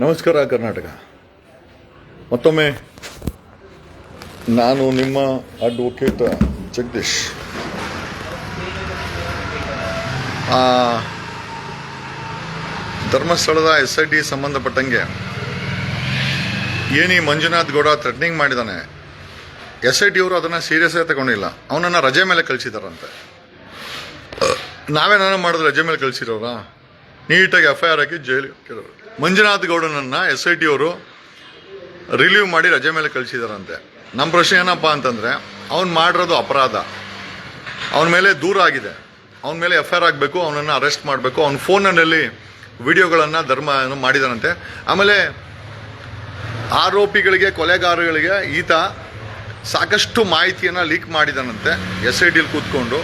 ನಮಸ್ಕಾರ ಕರ್ನಾಟಕ. ಮತ್ತೊಮ್ಮೆ ನಾನು ನಿಮ್ಮ ಅಡ್ವೊಕೇಟ್ ಜಗದೀಶ್. ಧರ್ಮಸ್ಥಳದ SIT ಸಂಬಂಧಪಟ್ಟಂಗೆ ಏನಿ ಮಂಜುನಾಥ್ ಗೌಡ ಥ್ರೆಟ್ನಿಂಗ್ ಮಾಡಿದ್ದಾನೆ. SIT ಅವರು ಅದನ್ನು ಸೀರಿಯಸ್ ಆಗಿ ತಗೊಂಡಿಲ್ಲ. ಅವನನ್ನು ರಜೆ ಮೇಲೆ ಕಳಿಸಿದಾರಂತೆ. ನಾವೇನಾನ ಮಾಡಿದ್ರೆ ರಜೆ ಮೇಲೆ ಕಳಿಸಿರೋರ? ನೀಟಾಗಿ FIR ಹಾಕಿ ಜೈಲಿಗೆ ಹಾಕಿರೋರು. ಮಂಜುನಾಥ್ ಗೌಡನನ್ನು SIT ಅವರು ರಿಲೀವ್ ಮಾಡಿ ರಜೆ ಮೇಲೆ ಕಳಿಸಿದಾರಂತೆ. ನಮ್ಮ ಪ್ರಶ್ನೆ ಏನಪ್ಪ ಅಂತಂದರೆ, ಅವ್ನು ಮಾಡಿರೋದು ಅಪರಾಧ, ಅವನ ಮೇಲೆ ದೂರ ಆಗಿದೆ, ಅವನ ಮೇಲೆ FIR ಆಗಬೇಕು, ಅವನನ್ನು ಅರೆಸ್ಟ್ ಮಾಡಬೇಕು. ಅವನ ಫೋನಲ್ಲಿ ವಿಡಿಯೋಗಳನ್ನು ಮಾಡಿದಾನಂತೆ. ಆಮೇಲೆ ಆರೋಪಿಗಳಿಗೆ, ಕೊಲೆಗಾರಗಳಿಗೆ ಈತ ಸಾಕಷ್ಟು ಮಾಹಿತಿಯನ್ನು ಲೀಕ್ ಮಾಡಿದಾನಂತೆ. SITಲಿ ಕೂತ್ಕೊಂಡು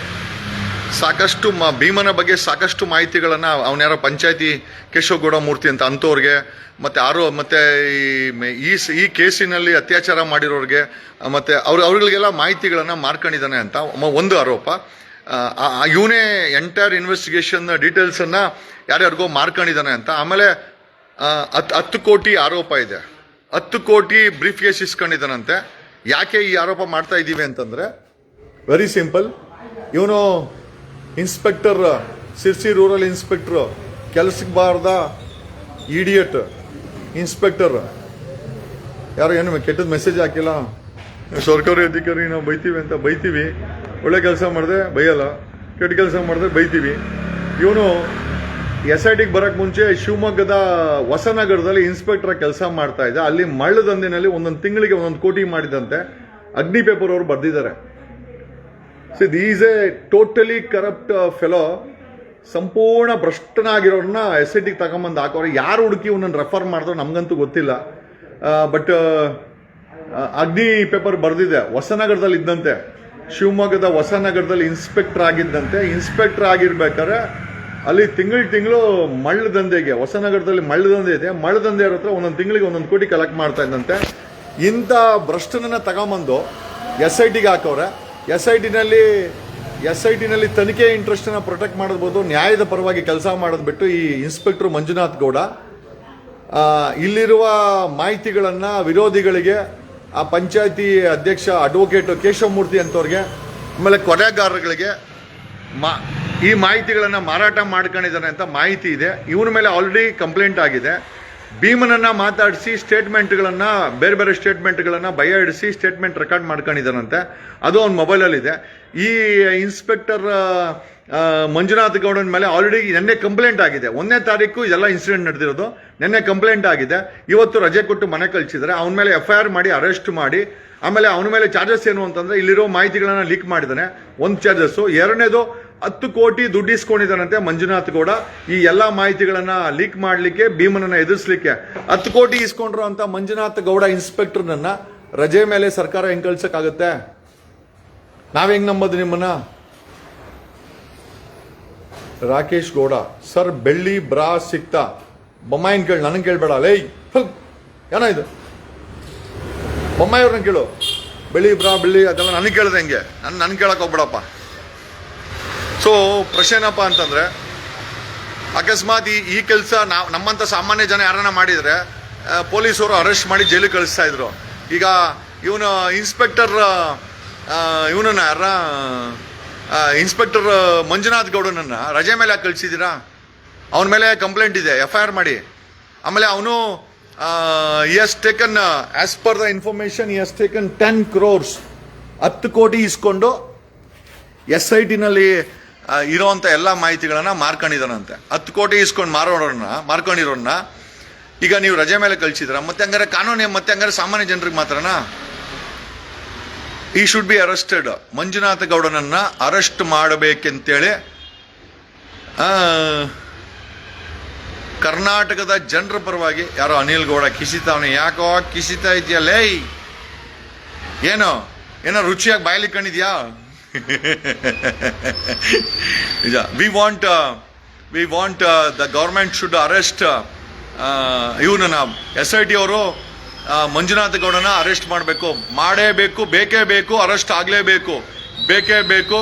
ಸಾಕಷ್ಟು ಭೀಮನ ಬಗ್ಗೆ ಸಾಕಷ್ಟು ಮಾಹಿತಿಗಳನ್ನು ಅವನ್ಯಾರೋ ಪಂಚಾಯತಿ ಕೇಶವಗೌಡ ಮೂರ್ತಿ ಅಂತ ಅಂಥವ್ರಿಗೆ, ಮತ್ತು ಈ ಕೇಸಿನಲ್ಲಿ ಅತ್ಯಾಚಾರ ಮಾಡಿರೋರಿಗೆ, ಮತ್ತು ಅವ್ರಿಗೆಲ್ಲ ಮಾಹಿತಿಗಳನ್ನು ಮಾರ್ಕೊಂಡಿದ್ದಾನೆ ಅಂತ ಒಂದು ಆರೋಪ. ಇವನೇ ಎಂಟೈರ್ ಇನ್ವೆಸ್ಟಿಗೇಷನ್ ಡೀಟೇಲ್ಸನ್ನು ಯಾರ್ಯಾರಿಗೋ ಮಾರ್ಕೊಂಡಿದ್ದಾನೆ ಅಂತ. ಆಮೇಲೆ 10 ಕೋಟಿ ಆರೋಪ ಇದೆ. 10 ಕೋಟಿ ಬ್ರೀಫ್ ಕೇಸ್ ಇಸ್ಕೊಂಡಿದ್ದಾನಂತೆ. ಯಾಕೆ ಈ ಆರೋಪ ಮಾಡ್ತಾ ಇದ್ದೀವಿ ಅಂತಂದರೆ, ವೆರಿ ಸಿಂಪಲ್. ಇವನು ಇನ್ಸ್ಪೆಕ್ಟರ್, ಸಿರ್ಸಿ ರೂರಲ್ ಇನ್ಸ್ಪೆಕ್ಟ್ರು, ಕೆಲಸಕ್ಕೆ ಬಾರ್ದ ಇಡಿಯಟ್ ಇನ್ಸ್ಪೆಕ್ಟರ್. ಯಾರು ಏನು ಕೆಟ್ಟದ ಮೆಸೇಜ್ ಹಾಕಿಲ್ಲ, ಸರ್ಕಾರಿ ಅಧಿಕಾರಿ ನಾವು ಬೈತೀವಿ ಅಂತ ಬೈತೀವಿ, ಒಳ್ಳೆ ಕೆಲಸ ಮಾಡಿದ್ರೆ ಬೈಯಲ್ಲ, ಕೆಟ್ಟ ಕೆಲಸ ಮಾಡಿದ್ರೆ ಬೈತೀವಿ. ಇವನು SITಗೆ ಬರೋಕ್ಕೆ ಮುಂಚೆ ಶಿವಮೊಗ್ಗದ ಹೊಸನಗರದಲ್ಲಿ ಇನ್ಸ್ಪೆಕ್ಟರ್ ಕೆಲಸ ಮಾಡ್ತಾ ಇದ್ದ. ಅಲ್ಲಿ ಮಳ್ಳದಂದಿನಲ್ಲಿ ಒಂದೊಂದು ತಿಂಗಳಿಗೆ 1 ಕೋಟಿ ಮಾಡಿದಂತೆ ಅಗ್ನಿ ಪೇಪರ್ ಅವರು ಬರೆದಿದ್ದಾರೆ. Is A totally corrupt fellow. ಸಂಪೂರ್ಣ ಭ್ರಷ್ಟನಾಗಿರೋರನ್ನ SITಗೆ ತಗೊಂಬಂದು ಹಾಕೋರು. ಯಾರು ಹುಡುಕಿ ಇವನನ್ನು ರೆಫರ್ ಮಾಡಿದ್ರು ನಮಗಂತೂ ಗೊತ್ತಿಲ್ಲ. ಬಟ್ ಅಗ್ನಿ ಪೇಪರ್ ಬರೆದಿದೆ. ಹೊಸನಗರದಲ್ಲಿ ಇದ್ದಂತೆ, ಶಿವಮೊಗ್ಗದ ಹೊಸನಗರದಲ್ಲಿ ಇನ್ಸ್ಪೆಕ್ಟರ್ ಆಗಿದ್ದಂತೆ. ಇನ್ಸ್ಪೆಕ್ಟರ್ ಆಗಿರ್ಬೇಕಾದ್ರೆ ಅಲ್ಲಿ ತಿಂಗಳು ಮಳ್ಳದಂಧೆಗೆ, ಹೊಸನಗರದಲ್ಲಿ ಮಳ್ಳದಂಧೆ ಇದೆ, ಮಳ್ಳದಂಧೆ ಹತ್ರ ಒಂದೊಂದು ತಿಂಗಳಿಗೆ 1 ಕೋಟಿ ಕಲೆಕ್ಟ್ ಮಾಡ್ತಾ ಇದ್ದಂತೆ. ಇಂಥ ಭ್ರಷ್ಟನನ್ನ ತಗೊಂಬಂದು SITಗೆ ಹಾಕವ್ರೆ. SITನಲ್ಲಿ ತನಿಖೆ ಇಂಟ್ರೆಸ್ಟನ್ನು ಪ್ರೊಟೆಕ್ಟ್ ಮಾಡಬಹುದು, ನ್ಯಾಯದ ಪರವಾಗಿ ಕೆಲಸ ಮಾಡೋದು ಬಿಟ್ಟು ಈ ಇನ್ಸ್ಪೆಕ್ಟರ್ ಮಂಜುನಾಥ್ ಗೌಡ ಇಲ್ಲಿರುವ ಮಾಹಿತಿಗಳನ್ನು ವಿರೋಧಿಗಳಿಗೆ, ಆ ಪಂಚಾಯತಿ ಅಧ್ಯಕ್ಷ ಅಡ್ವೊಕೇಟ್ ಕೇಶವಮೂರ್ತಿ ಅಂತವ್ರಿಗೆ, ಆಮೇಲೆ ಕೊಲೆಗಾರಗಳಿಗೆ ಈ ಮಾಹಿತಿಗಳನ್ನು ಮಾರಾಟ ಮಾಡ್ಕೊಂಡಿದ್ದಾನೆ ಅಂತ ಮಾಹಿತಿ ಇದೆ. ಇವನ ಮೇಲೆ ಆಲ್ರೆಡಿ ಕಂಪ್ಲೇಂಟ್ ಆಗಿದೆ. ಭೀಮನನ್ನು ಮಾತಾಡಿಸಿ ಸ್ಟೇಟ್ಮೆಂಟ್ಗಳನ್ನು, ಬೇರೆ ಬೇರೆ ಸ್ಟೇಟ್ಮೆಂಟ್ಗಳನ್ನು ಭಯ ಹಿಡಿಸಿ ಸ್ಟೇಟ್ಮೆಂಟ್ ರೆಕಾರ್ಡ್ ಮಾಡ್ಕೊಂಡಿದ್ದಾನಂತೆ. ಅದು ಅವನ ಮೊಬೈಲಲ್ಲಿದೆ. ಈ ಇನ್ಸ್ಪೆಕ್ಟರ್ ಮಂಜುನಾಥ್ ಗೌಡನ ಮೇಲೆ ಆಲ್ರೆಡಿ ನಿನ್ನೆ ಕಂಪ್ಲೇಂಟ್ ಆಗಿದೆ. 1ನೇ ತಾರೀಕು ಇದೆಲ್ಲ ಇನ್ಸಿಡೆಂಟ್ ನಡೆದಿರೋದು. ನಿನ್ನೆ ಕಂಪ್ಲೇಂಟ್ ಆಗಿದೆ. ಇವತ್ತು ರಜೆ ಕೊಟ್ಟು ಮನೆ ಕಳಿಸಿದ್ದಾರೆ. ಅವನ ಮೇಲೆ FIR ಮಾಡಿ ಅರೆಸ್ಟ್ ಮಾಡಿ, ಆಮೇಲೆ ಅವನ ಮೇಲೆ ಚಾರ್ಜಸ್ ಏನು ಅಂತಂದರೆ, ಇಲ್ಲಿರೋ ಮಾಹಿತಿಗಳನ್ನು ಲೀಕ್ ಮಾಡಿದ್ದಾನೆ, ಒಂದು ಚಾರ್ಜಸ್ಸು. ಎರಡನೇದು 10 ಕೋಟಿ ದುಡ್ಡು ಇಸ್ಕೊಂಡಿದ್ದಾನಂತೆ ಮಂಜುನಾಥ್ ಗೌಡ. ಈ ಎಲ್ಲ ಮಾಹಿತಿಗಳನ್ನು ಲೀಕ್ ಮಾಡಲಿಕ್ಕೆ, ಭೀಮನನ್ನ ಎದುರಿಸಲಿಕ್ಕೆ 10 ಕೋಟಿ ಇಸ್ಕೊಂಡ್ರು ಅಂತ ಮಂಜುನಾಥ್ ಗೌಡ ಇನ್ಸ್ಪೆಕ್ಟರ್ನನ್ನ ರಜೆ ಮೇಲೆ ಸರ್ಕಾರ ಹೆಂಗ್ ಕಳ್ಸಕ್ಕಾಗತ್ತೆ? ನಾವ್ ಹೆಂಗ್ ನಂಬೋದು ನಿಮ್ಮನ್ನ? ರಾಕೇಶ್ ಗೌಡ ಸರ್, ಬೆಳ್ಳಿ ಬ್ರಾ ಸಿಕ್ತಾ? ಬೊಮ್ಮಾಯಿನ ಕೇಳಿ, ನನಗೆ ಕೇಳಬೇಡ. ಲೈ ಏನೋ ಇದು, ಬೊಮ್ಮಾಯಿಯವ್ರನ್ನ ಕೇಳು. ಬೆಳ್ಳಿ ಅದೆಲ್ಲ ನನಗೆ ಕೇಳಿದೆ ಹೆಂಗೆ? ನನ್ಗೆ ಕೇಳಕ್ ಹೋಗ್ಬೇಡಪ್ಪ. ಸೊ ಪ್ರಶ್ನೆ ಏನಪ್ಪ ಅಂತಂದರೆ, ಅಕಸ್ಮಾತ್ ಈ ಕೆಲಸ ನಮ್ಮಂಥ ಸಾಮಾನ್ಯ ಜನ ಯಾರನ್ನ ಮಾಡಿದರೆ ಪೊಲೀಸರು ಅರೆಸ್ಟ್ ಮಾಡಿ ಜೈಲಿಗೆ ಕಳಿಸ್ತಾ ಇದ್ರು. ಈಗ ಇವನು ಇನ್ಸ್ಪೆಕ್ಟರ್ ಮಂಜುನಾಥ್ ಗೌಡನನ್ನು ರಜೆ ಮೇಲೆ ಯಾಕೆ ಕಳಿಸಿದ್ದೀರಾ? ಅವನ ಮೇಲೆ ಕಂಪ್ಲೇಂಟ್ ಇದೆ, FIR ಮಾಡಿ. ಆಮೇಲೆ ಅವನು ಹಸ್ taken, as per the information, ಹಸ್ ಟೇಕನ್ 10 crores, 10 ಕೋಟಿ ಇಸ್ಕೊಂಡು SITನಲ್ಲಿ ಇರೋವಂಥ ಎಲ್ಲ ಮಾಹಿತಿಗಳನ್ನು ಮಾರ್ಕೊಂಡಿದ್ದಾನಂತೆ. 10 ಕೋಟಿ ಇಸ್ಕೊಂಡು ಮಾರ್ಕೊಂಡಿರೋನ್ನ ಈಗ ನೀವು ರಜೆ ಮೇಲೆ ಕಳಿಸಿದ್ರ? ಮತ್ತೆ ಹಂಗಾರೆ ಕಾನೂನು, ಮತ್ತೆ ಹಂಗಾರೆ ಸಾಮಾನ್ಯ ಜನರಿಗೆ ಮಾತ್ರನಾ? He should be arrested. Manjunatha ಗೌಡನನ್ನ ಅರೆಸ್ಟ್ ಮಾಡಬೇಕಂತೇಳಿ ಕರ್ನಾಟಕದ ಜನರ ಪರವಾಗಿ ಯಾರೋ ಅನಿಲ್ ಗೌಡ ಕಿಸಿತಾವನೆ. ಯಾಕೋ ಕಿಸಿತಾ ಇದೆಯಲ್ಲೇ? ಏನೋ ರುಚಿಯಾಗಿ ಬಾಯ್ಲಿ ಕಂಡಿದ್ಯಾ? we want the government should arrest ಇವನನ್ನ SIT ಅವರು ಮಂಜುನಾಥ ಗೌಡನ ಅರೆಸ್ಟ್ ಮಾಡಬೇಕು, ಬೇಕೇ ಬೇಕು, ಅರೆಸ್ಟ್ ಆಗಲೇಬೇಕು, ಬೇಕೇ ಬೇಕು.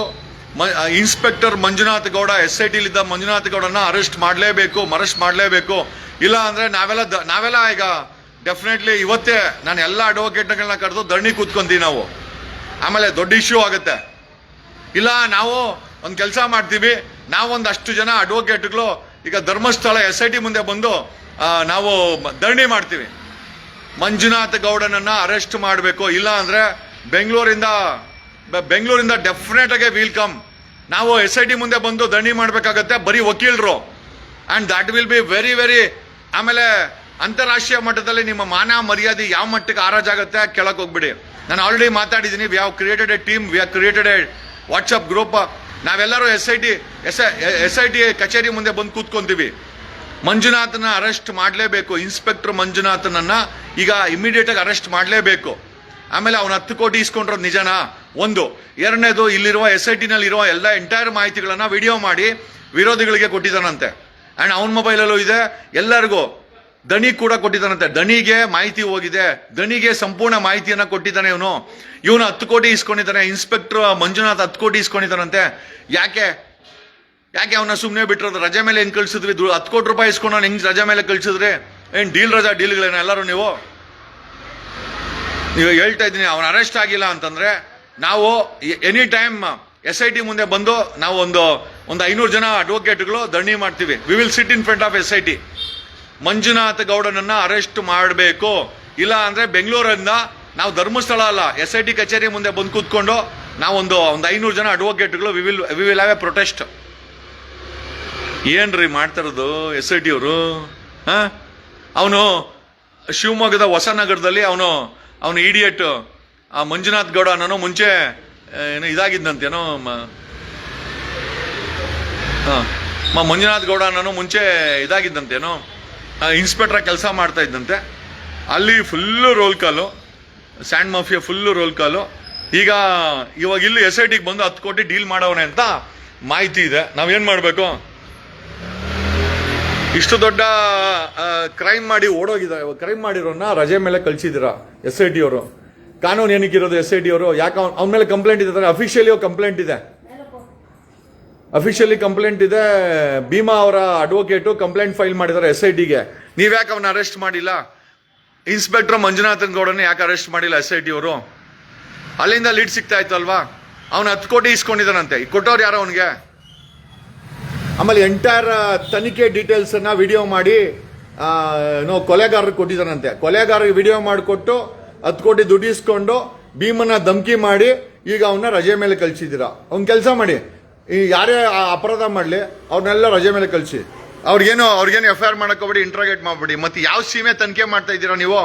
ಇನ್ಸ್ಪೆಕ್ಟರ್ ಮಂಜುನಾಥ ಗೌಡ, SITಲಿದ್ದ ಮಂಜುನಾಥ ಗೌಡನ ಅರೆಸ್ಟ್ ಮಾಡಲೇಬೇಕು. ಇಲ್ಲ ಅಂದರೆ ನಾವೆಲ್ಲ ಈಗ ಡೆಫಿನೆಟ್ಲಿ ಇವತ್ತೇ ನಾನು ಎಲ್ಲ ಅಡ್ವೊಕೇಟ್ಗಳನ್ನ ಕರೆದು ಧರಣಿ ಕೂತ್ಕೊಂತೀವಿ ನಾವು. ಆಮೇಲೆ ದೊಡ್ಡ ಇಶ್ಯೂ ಆಗುತ್ತೆ. ಇಲ್ಲ ನಾವು ಒಂದು ಕೆಲಸ ಮಾಡ್ತೀವಿ, ನಾವೊಂದಷ್ಟು ಜನ ಅಡ್ವೊಕೇಟ್ಗಳು ಈಗ ಧರ್ಮಸ್ಥಳ SIT ಮುಂದೆ ಬಂದು ನಾವು ಧರಣಿ ಮಾಡ್ತೀವಿ. ಮಂಜುನಾಥ್ ಗೌಡನನ್ನ ಅರೆಸ್ಟ್ ಮಾಡಬೇಕು, ಇಲ್ಲ ಅಂದರೆ ಬೆಂಗಳೂರಿಂದ ಡೆಫಿನೆಟ್ ಆಗಿ ವಿಲ್ ಕಮ್. ನಾವು SIT ಮುಂದೆ ಬಂದು ಧರಣಿ ಮಾಡಬೇಕಾಗತ್ತೆ, ಬರೀ ವಕೀಲರು. And that will be very very. ಆಮೇಲೆ ಅಂತಾರಾಷ್ಟ್ರೀಯ ಮಟ್ಟದಲ್ಲಿ ನಿಮ್ಮ ಮಾನ ಮರ್ಯಾದೆ ಯಾವ ಮಟ್ಟಕ್ಕೆ ಆರಾಜಾಗುತ್ತೆ ಕೇಳಕ್ಕೆ ಹೋಗ್ಬಿಡಿ. ನಾನು ಆಲ್ರೆಡಿ ಮಾತಾಡಿದ್ದೀನಿ. We have created a team, we have created a WhatsApp group. ನಾವೆಲ್ಲರೂ SIT ಕಚೇರಿ ಮುಂದೆ ಬಂದು ಕೂತ್ಕೊಂತೀವಿ. ಮಂಜುನಾಥನ ಅರೆಸ್ಟ್ ಮಾಡಲೇಬೇಕು. ಇನ್ಸ್ಪೆಕ್ಟರ್ ಮಂಜುನಾಥನನ್ನ ಈಗ ಇಮಿಡಿಯೇಟ್ ಆಗಿ ಅರೆಸ್ಟ್ ಮಾಡಲೇಬೇಕು. ಆಮೇಲೆ ಅವನು 10 ಕೋಟಿ ಇಸ್ಕೊಂಡಿರೋದು ನಿಜನಾ? ಒಂದು. ಎರಡನೇದು, ಇಲ್ಲಿರುವ SIT ನಲ್ಲಿರುವ ಎಲ್ಲ ಎಂಟೈರ್ ಮಾಹಿತಿಗಳನ್ನ ವಿಡಿಯೋ ಮಾಡಿ ವಿರೋಧಿಗಳಿಗೆ ಕೊಟ್ಟಿದ್ದಾನಂತೆ. ಆ್ಯಂಡ್ ಅವನ ಮೊಬೈಲಲ್ಲೂ ಇದೆ, ಎಲ್ಲರಿಗೂ. ದಣಿ ಕೂಡ ಕೊಟ್ಟಿದ್ದಾನಂತೆ. ದಣಿಗೆ ಮಾಹಿತಿ ಹೋಗಿದೆ, ದಣಿಗೆ ಸಂಪೂರ್ಣ ಮಾಹಿತಿಯನ್ನ ಕೊಟ್ಟಿದ್ದಾನೆ ಇವನು. 10 ಕೋಟಿ ಇಸ್ಕೊಂಡಿದ್ದಾನೆ. ಇನ್ಸ್ಪೆಕ್ಟರ್ ಮಂಜುನಾಥ್ 10 ಕೋಟಿ ಇಸ್ಕೊಂಡಿದ್ದಾನಂತೆ. ಯಾಕೆ ಅವನ್ನ ಸುಮ್ಮನೆ ಬಿಟ್ಟಿರೋದು? ರಜೆ ಮೇಲೆ ಹೆಂಗ್ ಕಳ್ಸಿದ್ರಿ? 10 ಕೋಟಿ ರೂಪಾಯಿ ಇಸ್ಕೊಂಡು ಹೆಂಗ್ ರಜೆ ಮೇಲೆ ಕಳ್ಸಿದ್ರಿ? ಏನ್ ಡೀಲ್ಗಳೇನ ಎಲ್ಲರೂ ನೀವು? ಹೇಳ್ತಾ ಇದ್ದೀನಿ, ಅವನ ಅರೆಸ್ಟ್ ಆಗಿಲ್ಲ ಅಂತಂದ್ರೆ ನಾವು ಎನಿ ಟೈಮ್ SIT ಮುಂದೆ ಬಂದು ನಾವು ಒಂದು 500 ಜನ ಅಡ್ವೊಕೇಟ್ಗಳು ಧರಣಿ ಮಾಡ್ತೀವಿ. We will sit in front of SIT. Manjunath ಗೌಡನನ್ನ ಅರೆಸ್ಟ್ ಮಾಡಬೇಕು. ಇಲ್ಲ ಅಂದ್ರೆ ಬೆಂಗಳೂರಿಂದ ನಾವು ಧರ್ಮಸ್ಥಳ ಅಲ್ಲ, SIT ಕಚೇರಿ ಮುಂದೆ ಬಂದು ಕೂತ್ಕೊಂಡು ನಾವು ಒಂದು 500 ಜನ ಅಡ್ವೊಕೇಟ್ಗಳು we will have a protest. ಏನ್ರಿ ಮಾಡ್ತಾರದು SIT ಅವರು? ಅವನು ಶಿವಮೊಗ್ಗದ ಹೊಸನಗರದಲ್ಲಿ ಅವನು ಇಡಿಯಟ್ ಆ ಮಂಜುನಾಥ್ ಗೌಡ ಅನ್ನೋ ಮುಂಚೆ ಏನೋ ಇದಾಗಿದ್ದಂತೇನೋ ಮಂಜುನಾಥ್ ಗೌಡ ಅನ್ನೋ ಮುಂಚೆ ಇದಾಗಿದ್ದಂತೇನೋ ಇನ್ಸ್ಪೆಕ್ಟರ್ ಕೆಲಸ ಮಾಡ್ತಾ ಇದ್ದಂತೆ. ಅಲ್ಲಿ full roll call, sand mafia full roll call. ಇವಾಗ ಇಲ್ಲಿ SITಗೆ ಬಂದು 10 ಕೋಟಿ ಡೀಲ್ ಮಾಡವನೆ ಅಂತ ಮಾಹಿತಿ ಇದೆ. ನಾವೇನ್ ಮಾಡಬೇಕು? ಇಷ್ಟು ದೊಡ್ಡ ಕ್ರೈಮ್ ಮಾಡಿ ಓಡೋಗಿದ್ದಾರೆ. ಕ್ರೈಮ್ ಮಾಡಿರೋನ್ನ ರಜೆ ಮೇಲೆ ಕಳ್ಸಿದ್ದೀರಾ SIT ಅವರು. ಕಾನೂನು ಏನಕ್ಕಿರೋದು SIT ಅವರು? ಯಾಕೆ ಅವನ ಮೇಲೆ ಕಂಪ್ಲೇಂಟ್ ಇದೆ? ಅಫಿಷಿಯಲಿ ಕಂಪ್ಲೇಂಟ್ ಇದೆ. ಭೀಮಾ ಅವರ ಅಡ್ವೊಕೇಟು ಕಂಪ್ಲೇಂಟ್ ಫೈಲ್ ಮಾಡಿದ್ದಾರೆ SITಗೆ. ನೀವ್ಯಾಕೆ ಅವನ್ನ ಅರೆಸ್ಟ್ ಮಾಡಿಲ್ಲ? ಇನ್ಸ್ಪೆಕ್ಟರ್ ಮಂಜುನಾಥನ್ ಗೌಡನ ಯಾಕೆ ಅರೆಸ್ಟ್ ಮಾಡಿಲ್ಲ SIT ಅವರು? ಅಲ್ಲಿಂದ ಲೀಡ್ ಸಿಗ್ತಾ ಇತ್ತು ಅಲ್ವಾ? ಅವನು 10 ಕೋಟಿ ಇಸ್ಕೊಂಡಿದ್ದಾನಂತೆ. ಕೊಟ್ಟವ್ರು ಯಾರೋ ಅವನಿಗೆ? ಆಮೇಲೆ ಎಂಟೈರ್ ತನಿಖೆ ಡೀಟೇಲ್ಸ್ ಅನ್ನ ವಿಡಿಯೋ ಮಾಡಿ ಕೊಲೆಗಾರರಿಗೆ ಕೊಟ್ಟಿದ್ದಾನಂತೆ. ಕೊಲೆಗಾರರಿಗೆ ವಿಡಿಯೋ ಮಾಡಿಕೊಟ್ಟು 10 ಕೋಟಿ ದುಡ್ಡು ಇಸ್ಕೊಂಡು ಭೀಮನ ಧಮಕಿ ಮಾಡಿ ಈಗ ಅವನ್ನ ರಜೆ ಮೇಲೆ ಕಳ್ಸಿದ್ದೀರಾ. ಅವ್ನ ಕೆಲಸ ಮಾಡಿ, ಯಾರೇ ಅಪರಾಧ ಮಾಡಲಿ ಅವ್ರನ್ನೆಲ್ಲ ರಜೆ ಮೇಲೆ ಕಳಿಸಿ. ಅವ್ರಿಗೇನು FIR ಮಾಡಕ್ ಹೋಗ್ಬೇಡಿ, ಇಂಟ್ರಾಗೇಟ್ ಮಾಡ್ಬೇಡಿ. ಮತ್ತೆ ಯಾವ ಸೀಮೆ ತನಿಖೆ ಮಾಡ್ತಾ ಇದ್ದೀರಾ ನೀವು?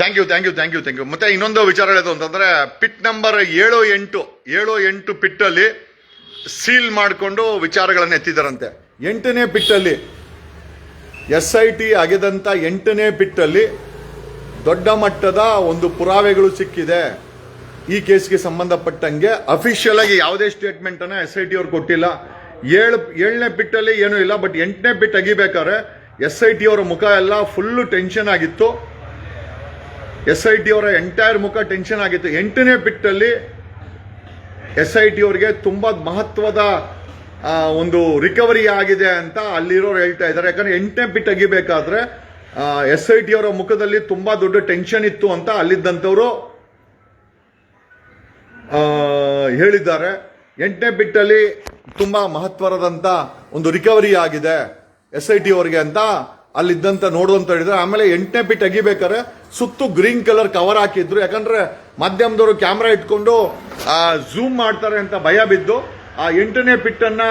Thank you. ಮತ್ತೆ ಇನ್ನೊಂದು ವಿಚಾರ ಹೇಳೋದು ಅಂತಂದ್ರೆ, ಪಿಟ್ ನಂಬರ್ 7-8 ಪಿಟ್ಟಲ್ಲಿ ಸೀಲ್ ಮಾಡಿಕೊಂಡು ವಿಚಾರಗಳನ್ನು ಎತ್ತಿದಾರಂತೆ. 8ನೇ ಪಿಟ್ಟಲ್ಲಿ SIT ಆಗಿದಂತ 8ನೇ ಪಿಟ್ಟಲ್ಲಿ ದೊಡ್ಡ ಮಟ್ಟದ ಒಂದು ಪುರಾವೆಗಳು ಸಿಕ್ಕಿದೆ. ಈ ಕೇಸ್ಗೆ ಸಂಬಂಧಪಟ್ಟಂಗೆ ಅಫಿಷಿಯಲ್ ಆಗಿ ಯಾವುದೇ ಸ್ಟೇಟ್ಮೆಂಟ್ ಅನ್ನ SIT ಅವ್ರು ಕೊಟ್ಟಿಲ್ಲ. 7ನೇ ಪಿಟ್ಟಲ್ಲಿ ಏನೂ ಇಲ್ಲ. ಬಟ್ 8ನೇ ಪಿಟ್ ಅಗಿಬೇಕಾದ್ರೆ SIT ಅವರ ಮುಖ ಎಲ್ಲ ಫುಲ್ಲು ಟೆನ್ಷನ್ ಆಗಿತ್ತು. SIT ಅವರ ಎಂಟೈರ್ ಮುಖ ಟೆನ್ಷನ್ ಆಗಿತ್ತು. 8ನೇ ಪಿಟ್ಟಲ್ಲಿ SIT ಅವರಿಗೆ ತುಂಬಾ ಮಹತ್ವದ ಒಂದು ರಿಕವರಿ ಆಗಿದೆ ಅಂತ ಅಲ್ಲಿರೋರು ಹೇಳ್ತಾ ಇದ್ದಾರೆ. ಯಾಕಂದ್ರೆ 8ನೇ ಪಿಟ್ ಅಗಿಬೇಕಾದ್ರೆ SIT ಅವರ ಮುಖದಲ್ಲಿ ತುಂಬಾ ದೊಡ್ಡ ಟೆನ್ಷನ್ ಇತ್ತು ಅಂತ ಅಲ್ಲಿದ್ದಂಥವ್ರು ಹೇಳಿದ್ದಾರೆ. 8ನೇ ಪಿಟ್ಟಲ್ಲಿ ತುಂಬಾ ಮಹತ್ವರದಂತ ಒಂದು ರಿಕವರಿ ಆಗಿದೆ SIT ಅವರಿಗೆ ಅಂತ ಅಲ್ಲಿದ್ದಂತ ನೋಡುವಂತ ಹೇಳಿದ್ರೆ. ಆಮೇಲೆ 8ನೇ ಪಿಟ್ ಅಗಿಬೇಕಾದ್ರೆ ಸುತ್ತು ಗ್ರೀನ್ ಕಲರ್ ಕವರ್ ಹಾಕಿದ್ರು. ಯಾಕಂದ್ರೆ ಮಾಧ್ಯಮದವರು ಕ್ಯಾಮ್ರಾ ಇಟ್ಕೊಂಡು ಝೂಮ್ ಮಾಡ್ತಾರೆ ಅಂತ ಭಯ ಬಿದ್ದು ಆ 8ನೇ ಪಿಟ್ ಅನ್ನ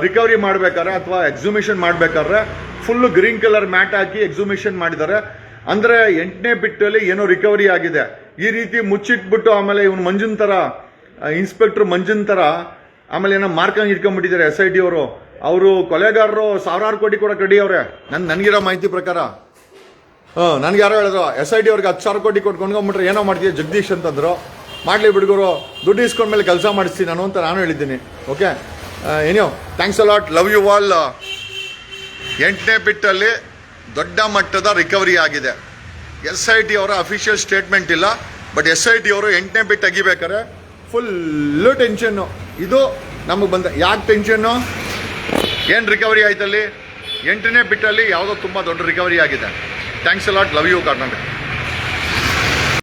ರಿಕವರಿ ಮಾಡ್ಬೇಕಾದ್ರೆ ಅಥವಾ ಎಕ್ಸಿಬಿಷನ್ ಮಾಡ್ಬೇಕಾದ್ರೆ ಫುಲ್ ಗ್ರೀನ್ ಕಲರ್ ಮ್ಯಾಟ್ ಹಾಕಿ ಎಕ್ಸಿಬಿಷನ್ ಮಾಡಿದ್ದಾರೆ. ಅಂದ್ರೆ 8ನೇ ಪಿಟ್ ಅಲ್ಲಿ ಏನೋ ರಿಕವರಿ ಆಗಿದೆ. ಈ ರೀತಿ ಮುಚ್ಚಿಟ್ಬಿಟ್ಟು ಆಮೇಲೆ ಇವನು ಮಂಜುನ್ ತರ, ಇನ್ಸ್ಪೆಕ್ಟರ್ ಮಂಜುನ್ ತರ ಆಮೇಲೆ ಏನೋ ಮಾರ್ಕಂಗ್ ಇಟ್ಕೊಂಡ್ಬಿಟ್ಟಿದ್ದಾರೆ SIT ಅವರು ಕೊಲೆಗಾರರು 1000 ಕೋಟಿ ಕೊಡಕ್ಕೆ ರೆಡಿ ಅವ್ರೆ. ನನ್ಗಿರೋ ಮಾಹಿತಿ ಪ್ರಕಾರ ನನ್ಗೆ ಯಾರೋ ಹೇಳಿದ್ರು SIT ಅವ್ರಿಗೆ 10,000 ಕೋಟಿ ಕೊಟ್ಕೊಂಡ್ಕೊಂಡ್ಬಿಟ್ರೆ ಏನೋ ಮಾಡ್ತೀಯ ಜಗದೀಶ್ ಅಂತಂದ್ರು. ಮಾಡ್ಲಿ ಬಿಡುಗರು, ದುಡ್ಡು ಇಸ್ಕೊಂಡ್ಮೇಲೆ ಕೆಲಸ ಮಾಡಿಸ್ತೀನಿ ನಾನು ಅಂತ ನಾನು ಹೇಳಿದ್ದೀನಿ. ಓಕೆ, ಏನೋ thanks a lot, love you all. 8ನೇ ಪಿಟ್ಟಲ್ಲಿ ದೊಡ್ಡ ಮಟ್ಟದ ರಿಕವರಿ ಆಗಿದೆ. SIT ಅವರ ಅಫಿಷಿಯಲ್ ಸ್ಟೇಟ್ಮೆಂಟ್ ಇಲ್ಲ. ಬಟ್ SIT ಅವರು 8ನೇ ಪಿಟ್ ಅಗಿಬೇಕಾದ್ರೆ ಫುಲ್ಲು ಟೆನ್ಷನ್ನು. ಇದು ನಮಗೆ ಬಂದ ಯಾಕೆ ಟೆನ್ಷನ್ನು? ಏನು ರಿಕವರಿ ಆಯ್ತಲ್ಲಿ? 8ನೇ ಬಿಟ್ಟಲ್ಲಿ ಯಾವುದೋ ತುಂಬ ದೊಡ್ಡ ರಿಕವರಿ ಆಗಿದೆ. Thanks a lot. Love you Karnataka.